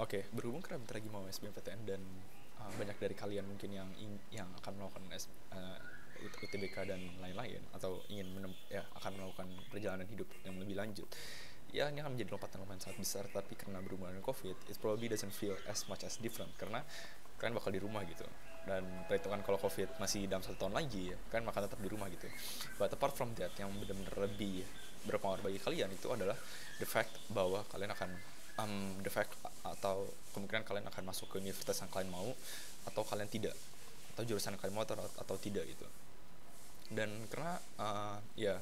Oke, berhubung karena bentar lagi mau SBMPTN dan banyak dari kalian mungkin yang akan melakukan UTBK dan lain-lain atau akan melakukan perjalanan hidup yang lebih lanjut. Ya, ini akan menjadi lompatan lumayan sangat besar, tapi karena berhubungan dengan COVID, it probably doesn't feel as much as different karena kalian bakal di rumah gitu. Dan perhitungan kalau COVID masih dalam 1 tahun lagi, ya, kalian bakal tetap di rumah gitu. But apart from that, yang benar-benar lebih berpengaruh bagi kalian itu adalah the fact bahwa kalian akan the fact atau kemungkinan kalian akan masuk ke universitas yang kalian mau atau kalian tidak, atau jurusan yang kalian mau atau tidak gitu. Dan karena ya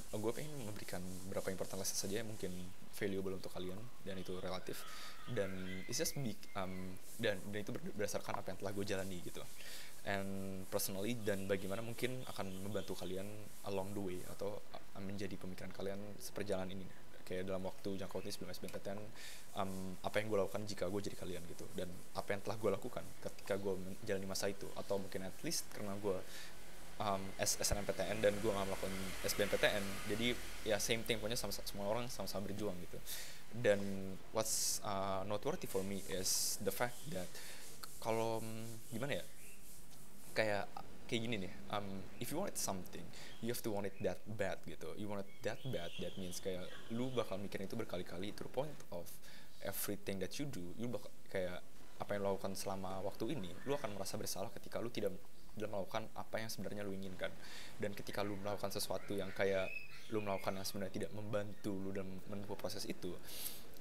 gue pengen memberikan beberapa important lesson saja yang mungkin valuable untuk kalian dan itu relatif, dan it's just big, dan itu berdasarkan apa yang telah gue jalani gitu, and personally, dan bagaimana mungkin akan membantu kalian along the way atau menjadi pemikiran kalian seperjalanan ini kayak dalam waktu jangka waktu ini sebelum SBMPTN, apa yang gue lakukan jika gue jadi kalian gitu, dan apa yang telah gue lakukan ketika gue menjalani masa itu, atau mungkin at least karena gue SNMPTN dan gue gak melakukan SBMPTN, jadi ya same thing, pokoknya semua orang sama-sama berjuang gitu. Dan what's noteworthy for me is the fact that kalau gimana ya, kayak kayak gini nih, if you want something you have to want it that bad gitu. You want it that bad, that means kayak lu bakal mikirin itu berkali-kali to the point of everything that you do. You bakal kayak apa yang lu lakukan selama waktu ini, lu akan merasa bersalah ketika lu tidak melakukan apa yang sebenarnya lu inginkan. Dan ketika lu melakukan sesuatu yang kayak lu melakukan yang sebenarnya tidak membantu lu dalam menempuh proses itu,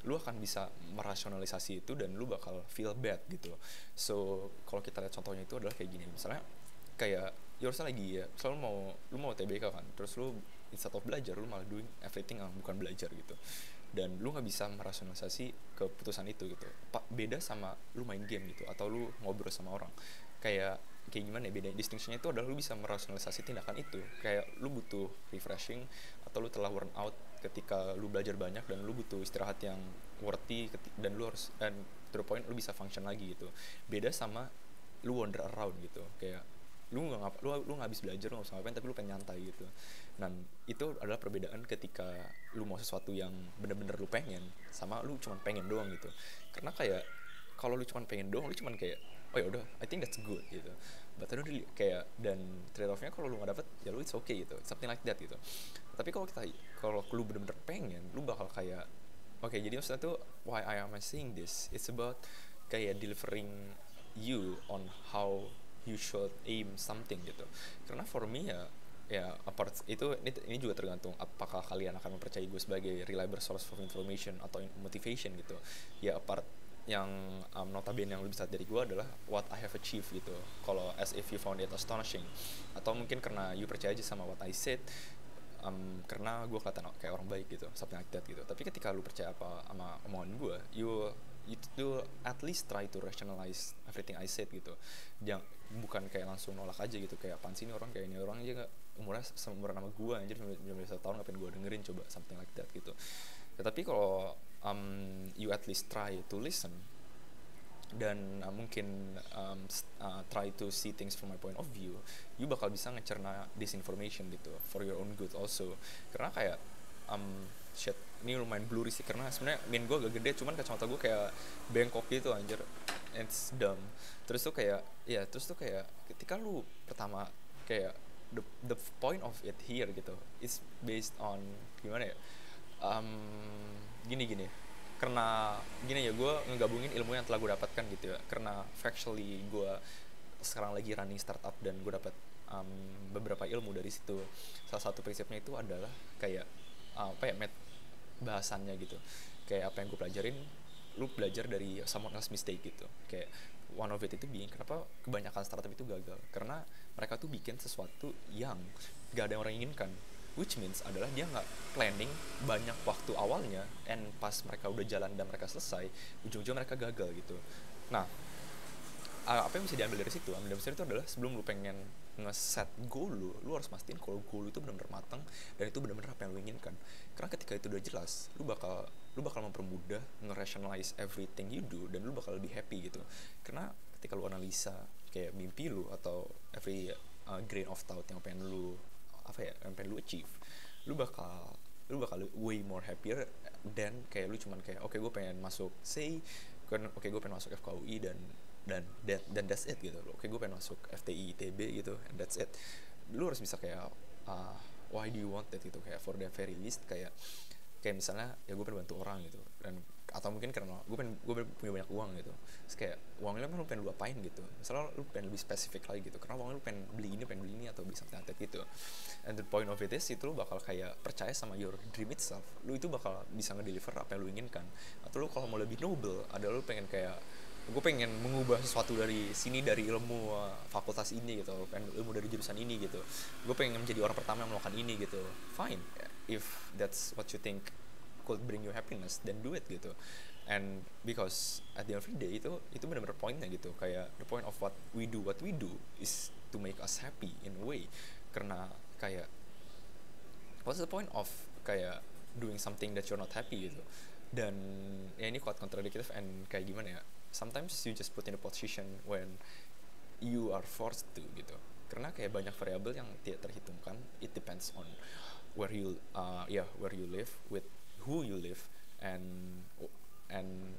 lu akan bisa merasionalisasi itu dan lu bakal feel bad gitu. So kalau kita lihat contohnya itu adalah kayak gini, misalnya kayak ya harusnya lagi ya, selalu lu mau TBK kan, terus lu instead of belajar lu malah doing everything yang bukan belajar gitu, dan lu nggak bisa merasionalisasi keputusan itu gitu. Beda sama lu main game gitu atau lu ngobrol sama orang, kayak gimana ya, beda distinctionnya itu adalah lu bisa merasionalisasi tindakan itu, kayak lu butuh refreshing atau lu telah worn out ketika lu belajar banyak dan lu butuh istirahat yang worthy, dan lu harus, dan to the point lu bisa function lagi gitu. Beda sama lu wander around gitu, kayak lu nggak habis belajar, lu nggak usah ngapain, tapi lu pengen nyantai gitu. Dan itu adalah perbedaan ketika lu mau sesuatu yang bener-bener lu pengen sama lu cuma pengen doang gitu. Karena kayak kalau lu cuma pengen doang, lu cuma kayak oh ya udah, I think that's good gitu, but I don't really kayak, dan trade offnya kalau lu nggak dapet ya lu it's okay gitu, something like that gitu. Tapi kalau lu bener-bener pengen, lu bakal kayak jadi maksudnya tuh, why I am saying this, it's about kayak delivering you on how you should aim something gitu. Karena for me ya apart itu, ini juga tergantung apakah kalian akan mempercayai gue sebagai reliable source of information atau motivation gitu. Ya apart yang notabene yang lebih besar dari gue adalah what I have achieved gitu. Kalau as if you found it astonishing, atau mungkin karena you percaya aja sama what I said, karena gue kelihatan kayak orang baik gitu, something like that gitu. Tapi ketika lu percaya apa sama omongan gue, you do at least try to rationalize everything I said gitu. Jangan, bukan kayak langsung nolak aja gitu, kayak apaan sih ini orang, kayak ini orang aja gak umurnya seumuran sama gue anjir, 19 tahun ngapain gue dengerin coba, something like that gitu. Tetapi kalau you at least try to listen dan mungkin try to see things from my point of view, you bakal bisa ngecerna disinformation gitu for your own good also. Karena kayak shit, ini lumayan blurry sih karena sebenarnya min gue agak gede, cuman kacamata gue kayak bengkok gitu anjir, it's dumb. Terus tuh kayak ketika lu pertama kayak the point of it here gitu is based on gimana ya, gini karena gini ya, gue ngegabungin ilmu yang telah gue dapatkan gitu ya, karena factually gue sekarang lagi running startup dan gue dapat beberapa ilmu dari situ. Salah satu prinsipnya itu adalah kayak bahasannya gitu, kayak apa yang gue pelajarin lu belajar dari someone else mistake gitu. Kayak one of it itu being kenapa kebanyakan startup itu gagal, karena mereka tuh bikin sesuatu yang gak ada yang orang inginkan, which means adalah dia nggak planning banyak waktu awalnya, and pas mereka udah jalan dan mereka selesai, ujung-ujung mereka gagal gitu. Nah, apa yang bisa diambil dari situ? Ambil dari situ adalah sebelum lu pengen nge-set goal lu harus mastiin kalau goal itu benar-benar matang dan itu benar-benar apa yang lu inginkan. Karena ketika itu udah jelas, lu bakal mempermudah nge-rationalize everything you do, dan lu bakal lebih happy gitu. Karena ketika lu analisa kayak mimpi lu atau every grain of thought yang pengen lu achieve, lu bakal lu bakal way more happier dan kayak lu cuman kayak oke gue pengen masuk oke gue pengen masuk FKUI dan that's it gitu. Oke gue pengen masuk FTI ITB gitu and that's it. Lu harus bisa kayak why do you want that gitu, kayak for the very least kayak misalnya ya gue pengen bantu orang gitu, dan atau mungkin karena gue punya banyak uang gitu. Terus kayak uangnya lu pengen lu apain gitu, misalnya lu pengen lebih spesifik lagi gitu, karena uangnya lu pengen beli ini atau bisa something like that gitu. And the point of it is itu lu bakal kayak percaya sama your dream itself, lu itu bakal bisa ngedeliver apa yang lu inginkan. Atau lu kalau mau lebih noble adalah lu pengen kayak gue pengen mengubah sesuatu dari sini, dari ilmu fakultas ini gitu, pengen ilmu dari jurusan ini gitu, gue pengen menjadi orang pertama yang melakukan ini gitu. Fine, if that's what you think could bring you happiness, then do it gitu. And because at the end of the day itu benar-benar pointnya gitu, kayak the point of what we do is to make us happy in a way. Karena kayak what's the point of kayak doing something that you're not happy gitu. Dan ya ini quite contradictory and kayak gimana ya, sometimes you just put in a position when you are forced to gitu, karena kayak banyak variabel yang tidak terhitungkan. It depends on where you live, with who you live, and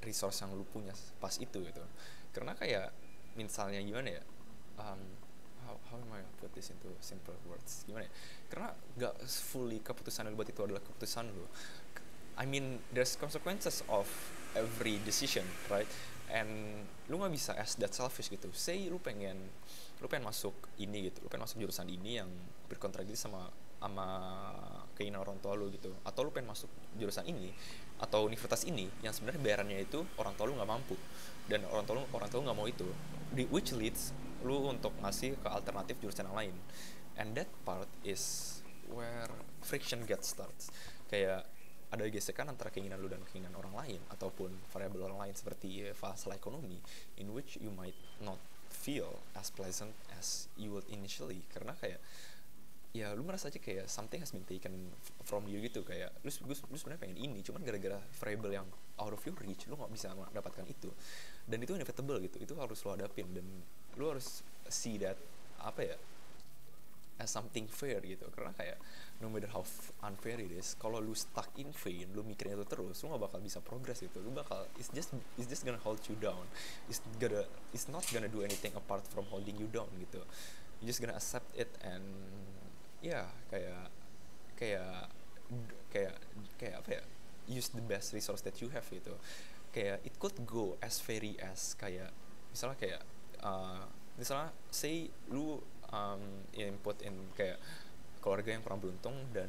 resource yang lu punya pas itu gitu. Karena kayak misalnya gimana ya, how am I put this into simple words, gimana ya, karena gak fully keputusan lu buat itu adalah keputusan lu. I mean there's consequences of every decision, right? And lu nggak bisa as that selfish gitu. Say lu pengen masuk ini gitu, lu pengen masuk jurusan ini yang berkontradiksi sama keinginan orang tua lu gitu, atau lu pengen masuk jurusan ini atau universitas ini yang sebenarnya bayarannya itu orang tua lu nggak mampu, dan orang tua lu nggak mau itu, which leads lu untuk ngasih ke alternatif jurusan yang lain. And that part is where friction gets starts. Kayak ada gesekan antara keinginan lu dan keinginan orang lain, ataupun variabel orang lain seperti masalah ekonomi, in which you might not feel as pleasant as you would initially. Karena kayak ya lu merasa aja kayak something has been taken from you gitu, kayak lu sebenarnya pengen ini, cuman gara-gara variable yang out of your reach lu nggak bisa mendapatkan itu. Dan itu inevitable gitu, itu harus lu hadapin, dan lu harus see that apa ya, as something fair gitu. Karena kayak no matter how unfair it is, kalau lu stuck in vain, lu mikirin itu terus, lu gak bakal bisa progress gitu. Lu bakal it's just gonna hold you down. It's not gonna do anything apart from holding you down gitu. You just gonna accept it and ya kayak apa ya, use the best resource that you have gitu. Kayak it could go as very as kayak misalnya say lu input in kayak keluarga yang kurang beruntung dan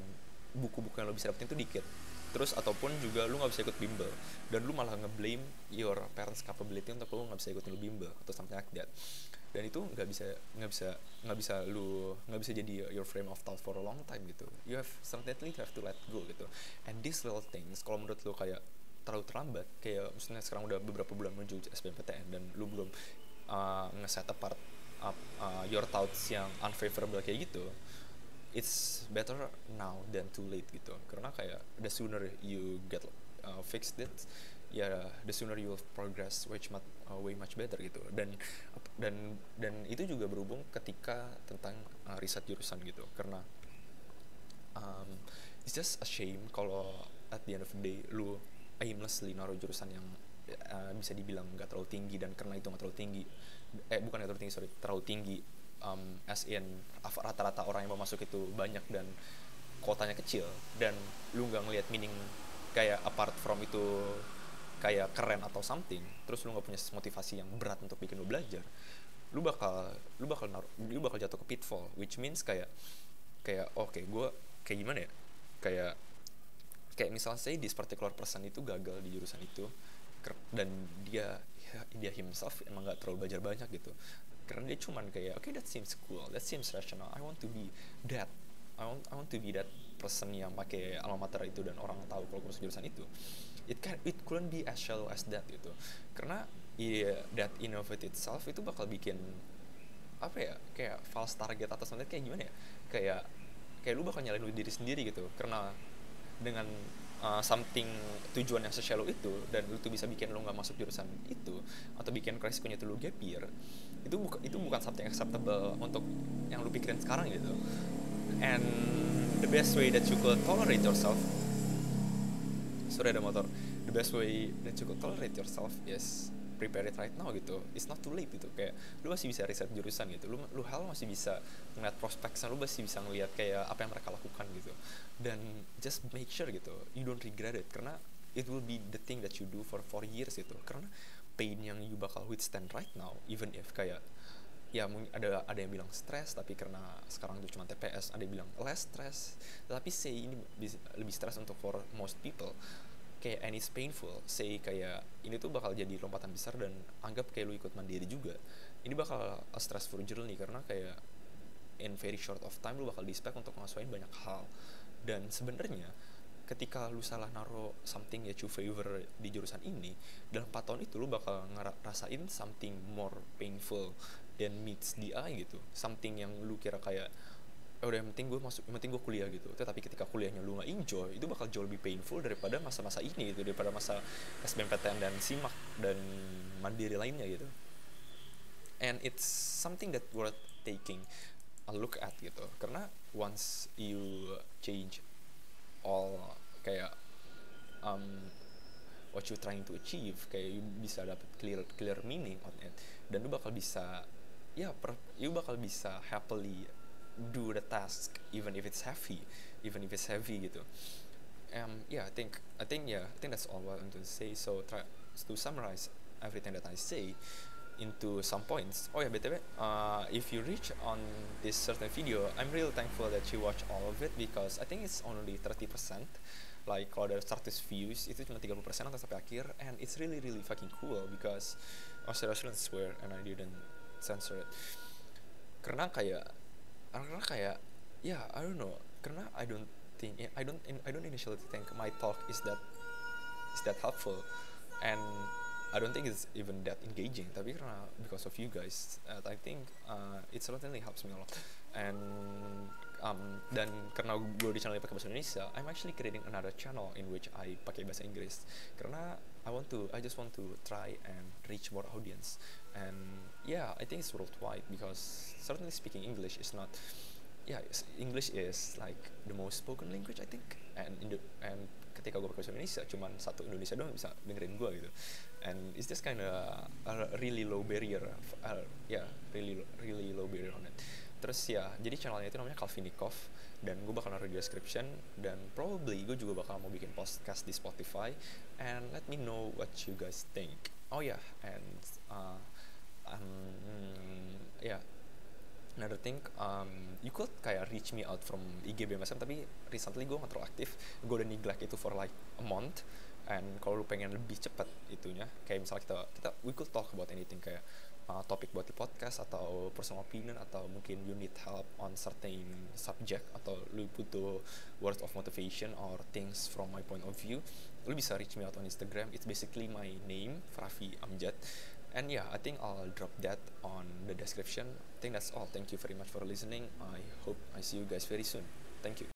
buku-buku yang lo bisa dapetin itu dikit, terus ataupun juga lu nggak bisa ikut bimbel dan lu malah ngeblame your parents capability untuk lu nggak bisa ikut bimbel atau something like that. Dan itu nggak bisa jadi your frame of thought for a long time gitu. You have to let go gitu. And these little things kalau menurut lu kayak terlalu terlambat, kayak misalnya sekarang udah beberapa bulan menuju SBMPTN dan lu belum nge-set apart your thoughts yang unfavorable kayak gitu, it's better now than too late gitu. Karena kayak the sooner you get fixed it, the sooner you will progress way much better gitu. Dan itu juga berhubung ketika tentang riset jurusan gitu. Karena it's just a shame kalau at the end of the day lu aimlessly naruh jurusan yang bisa dibilang gak terlalu tinggi, dan karena itu gak terlalu tinggi, terlalu tinggi as in rata-rata orang yang mau masuk itu banyak dan kuotanya kecil, dan lu nggak ngelihat meaning kayak apart from itu kayak keren atau something, terus lu nggak punya motivasi yang berat untuk bikin lu belajar, lu bakal jatuh ke pitfall, which means kayak oke, gue kayak gimana ya, kayak misalnya say this particular person itu gagal di jurusan itu dan dia himself emang gak terlalu belajar banyak gitu, karena dia cuman kayak okay, that seems cool, that seems rational, I want to be that person yang pakai alma mater itu dan orang tahu kalau masuk jurusan itu. It couldn't be as shallow as that gitu, karena that innovate itself itu bakal bikin apa ya, kayak false target atau something, kayak gimana ya, kayak lu bakal nyalain diri sendiri gitu. Karena dengan something tujuan yang se-shallow itu, dan lu tuh bisa bikin lu nggak masuk jurusan itu atau bikin resikonya itu lu gap year, itu bukan something acceptable untuk yang lu pikirin sekarang gitu. And the best way that you could tolerate yourself sorry ada motor. The best way that you could tolerate yourself is prepare it right now gitu. It's not too late gitu. Kayak lu masih bisa riset jurusan gitu. Lu hal masih bisa ngeliat prospeknya, lu masih bisa ngeliat kayak apa yang mereka lakukan gitu. Dan just make sure gitu, you don't regret it, karena it will be the thing that you do for 4 years gitu. Karena pain yang you bakal withstand right now, even if kayak ya ada yang bilang stres tapi karena sekarang itu cuma TPS, ada yang bilang less stress tapi say ini lebih stres untuk for most people kayak, and it's painful, say kayak ini tuh bakal jadi lompatan besar, dan anggap kayak lu ikut mandiri juga, ini bakal a stressful journey karena kayak in very short of time lu bakal di-spec untuk ngasuhin banyak hal. Dan sebenarnya ketika lu salah naro something that you favor di jurusan ini, dalam 4 tahun itu lu bakal ngerasain something more painful than meets the eye gitu, something yang lu kira kayak udah yang penting gue masuk, yang penting gue kuliah gitu. Tapi ketika kuliahnya lu gak enjoy, itu bakal jauh lebih painful daripada masa-masa ini gitu, daripada masa SBMPTN dan SIMAK dan mandiri lainnya gitu. And it's something that worth taking a look at gitu, karena once you change all kayak what you trying to achieve, kayak you bisa dapet clear meaning on it, dan lu bakal bisa you bakal bisa happily do the task even if it's heavy gitu. I think that's all I want to say. So try to summarize everything that I say into some points. Oh yeah, BTW, if you reach on this certain video, I'm really thankful that you watch all of it, because I think it's only 30%. Like kalau dari 100 views itu cuma 30% nonton sampai akhir, and it's really fucking cool because I shouldn't swear and I didn't censor it. Karena kayak I don't know, karena I don't initially think my talk is that helpful, and I don't think it's even that engaging, tapi karena because of you guys, I think it certainly helps me a lot. And dan karena gue di channel pakai bahasa Indonesia, I'm actually creating another channel in which I pakai bahasa Inggris, karena I just want to try and reach more audience. And I think it's worldwide, because certainly speaking English is not, English is like the most spoken language I think, and ketika gue pakai bahasa Indonesia cuman satu Indonesia doang bisa dengerin gue gitu, and it's just kind of a really low barrier, really low barrier on it. Terus jadi channelnya itu namanya Calvinikov, dan gue bakal naruh di description, dan probably gue juga bakal mau bikin podcast di Spotify, and let me know what you guys think. Another thing, you could kayak reach me out from IG BMSM, tapi recently gue gak terlalu aktif, gue udah neglect itu for like a month. And kalau lu pengen lebih cepat itunya, kayak misalnya kita we could talk about anything, kayak topik buat di podcast, atau personal opinion, atau mungkin you need help on certain subject, atau lu butuh words of motivation or things from my point of view, lu bisa reach me out on Instagram. It's basically my name, Raffi Amjad. And I think I'll drop that on the description. I think that's all. Thank you very much for listening. I hope I see you guys very soon. Thank you.